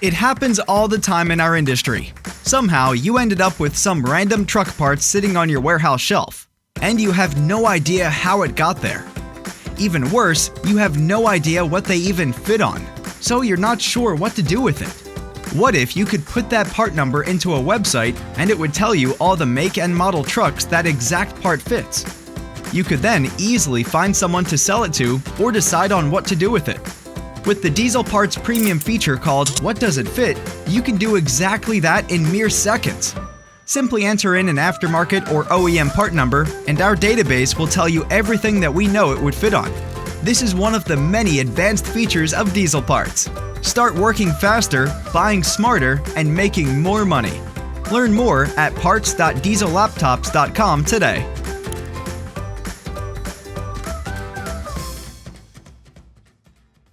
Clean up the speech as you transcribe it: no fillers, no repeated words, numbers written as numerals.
It happens all the time in our industry. Somehow, you ended up with some random truck parts sitting on your warehouse shelf, and you have no idea how it got there. Even worse, you have no idea what they even fit on, so you're not sure what to do with it. What if you could put that part number into a website and it would tell you all the make and model trucks that exact part fits? You could then easily find someone to sell it to or decide on what to do with it. With the Diesel Parts premium feature called What Does It Fit, you can do exactly that in mere seconds. Simply enter in an aftermarket or OEM part number, and our database will tell you everything that we know it would fit on. This is one of the many advanced features of Diesel Parts. Start working faster, buying smarter, and making more money. Learn more at parts.diesellaptops.com today.